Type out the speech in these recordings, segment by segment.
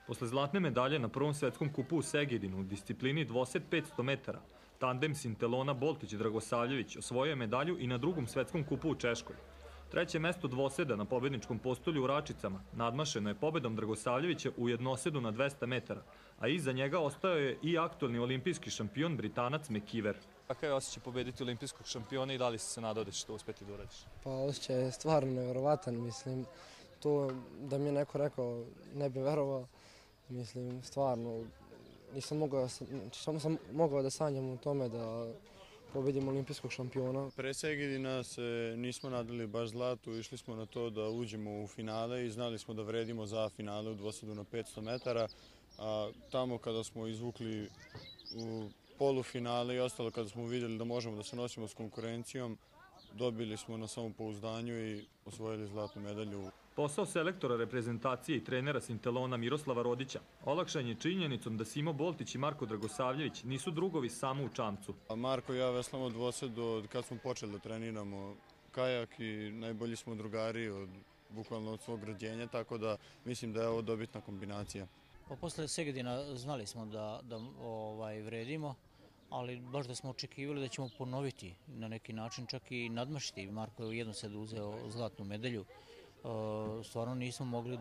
Posle zlatne medalje na prvom svetskom kupu u Segedinu u disciplini dvosed 500 metara, tandem Sintelona Boltić-Dragosavljević osvojio je medalju i na drugom svetskom kupu u Češkoj. Treće mesto dvoseda na pobedničkom postolju u Račicama nadmašeno je pobedom Dragosavljevića u jednosedu na 200 metara, a iza njega ostao je i aktualni olimpijski šampion Britanac McKeever. Kakav je osjećaj pobediti olimpijskog šampiona i da li si se nadao da ćeš to uspeti da uradiš? Pa osjećaj je stvarno nevjerovatan, mislim, to da mi je neko rekao ne bi verovao, mislim, stvarno, samo sam mogao da sanjam o tome da pobedim olimpijskog šampiona. Pre Segedina se nismo nadali baš zlatu, išli smo na to da uđemo u finale i znali smo da vredimo za finale u dvosedu na 500 metara, a tamo kada smo izvukli u polufinale i ostalo, kada smo vidjeli da možemo da se nosimo s konkurencijom, dobili smo na samopouzdanju i osvojili zlatnu medalju. Posao selektora reprezentacije i trenera Sintelona Miroslava Rodića olakšan je činjenicom da Simo Boltić i Marko Dragosavljević nisu drugovi samo u čamcu. Marko i ja veslamo dvosed od kad smo počeli da treniramo kajak i najbolji smo drugari bukvalno od svog rođenja, tako da mislim da je ovo dobitna kombinacija. Pa posle Segedina znali smo da vredimo, ali baš da smo očekivali da ćemo ponoviti na neki način, čak i nadmašiti. Marko je u jednosedu uzeo zlatnu medalju. Stvarno nismo mogli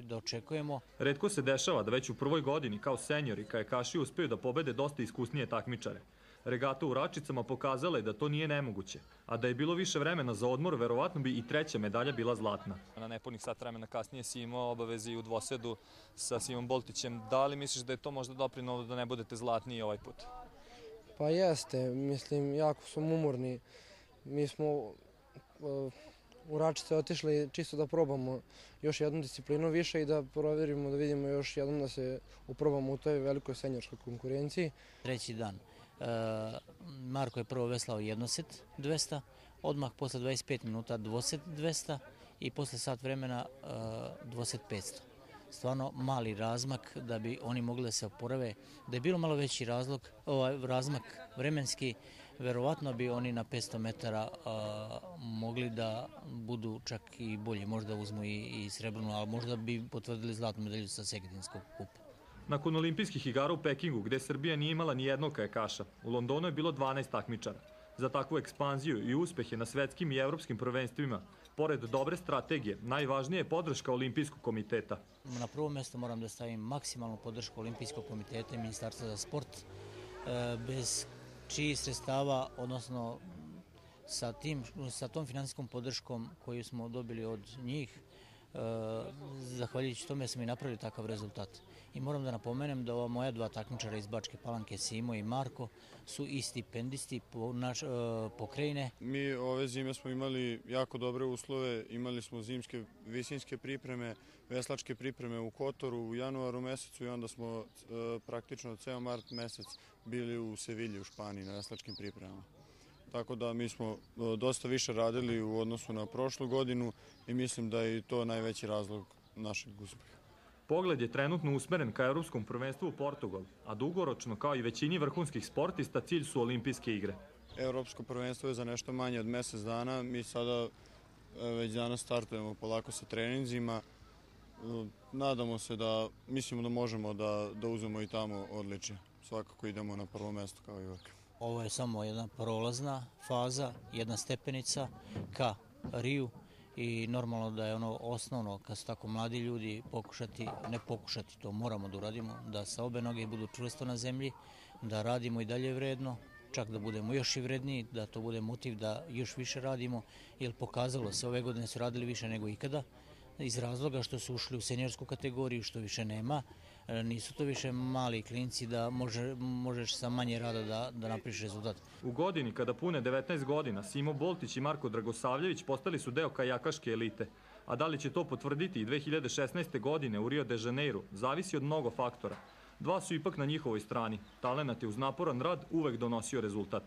da očekujemo. Retko se dešava da već u prvoj godini kao seniori kajakaši uspeju da pobede dosta iskusnije takmičare. Regata u Račicama pokazala je da to nije nemoguće, a da je bilo više vremena za odmor, verovatno bi i treća medalja bila zlatna. Na nepunih sat vremena kasnije si imao obavezi u dvosedu sa Simom Boltićem. Da li misliš da je to možda doprinelo da ne budete zlatniji ovaj put? Pa jeste, mislim, jako smo umorni. Mi smo u Račice otišli čisto da probamo još jednu disciplinu više i da provjerimo, da vidimo još jednom da se uprobamo u toj velikoj seniorskoj konkurenciji. Treći dan. Marko je prvo veslao jednosed 200, odmah posle 25 minuta dvosed 200 i posle sat vremena dvosed 500. Stvarno mali razmak da bi oni mogli da se oporave. Da je bilo malo veći razmak vremenski, verovatno bi oni na 500 metara mogli da budu čak i bolji, možda uzmu i srebrnu, ali možda bi potvrdili zlatnu medalju sa Segedinskog kupa. Nakon olimpijskih igara u Pekingu, gde Srbija nije imala ni jednog kajakaša, u Londonu je bilo 12 takmičara. Za takvu ekspanziju i uspehe na svetskim i evropskim prvenstvima, pored dobre strategije, najvažnija je podrška Olimpijskog komiteta. Na prvo mesto moram da stavim maksimalnu podršku Olimpijskog komiteta i Ministarstva za sport, bez čijih sredstava, odnosno sa tom finansijskom podrškom koju smo dobili od njih, zahvaljujući tome smo i napravili takav rezultat. I moram da napomenem da ova moja dva takmičara iz Bačke Palanke, Simo i Marko, su i stipendisti pokrajine. Mi ove zime smo imali jako dobre uslove, imali smo zimske visinske pripreme, veslačke pripreme u Kotoru u januaru mesecu i onda smo praktično ceo mart mesec bili u Sevilji u Španiji na veslačkim pripremama. Tako da mi smo dosta više radili u odnosu na prošlu godinu i mislim da je i to najveći razlog našeg uspeha. Pogled je trenutno usmeren ka Evropskom prvenstvu u Portugal, a dugoročno, kao i većini vrhunskih sportista, cilj su olimpijske igre. Evropsko prvenstvo je za nešto manje od mesec dana. Mi sada već danas startujemo polako sa treninzima. Nadamo se da, mislimo da možemo da uzmemo i tamo odličje. Svakako idemo na prvo mesto kao i uvek. Ovo je samo jedna prolazna faza, jedna stepenica ka Riju i normalno da je ono osnovno, kad su tako mladi ljudi, pokušati, to moramo da uradimo, da sa obe noge budu čvrsto na zemlji, da radimo i dalje vredno, čak da budemo još i vredniji, da to bude motiv da još više radimo, jer pokazalo se, ove godine su radili više nego ikada, iz razloga što su ušli u seniorsku kategoriju, što više nema. Nisu to više mali klinci da možeš sa manje rada da napriš rezultat. U godini kada pune 19 godina, Simo Boltić i Marko Dragosavljević postali su deo kajakaške elite. A da li će to potvrditi i 2016. godine u Rio de Janeiro, zavisi od mnogo faktora. Dva su ipak na njihovoj strani. Talenat je uz naporan rad uvek donosio rezultat.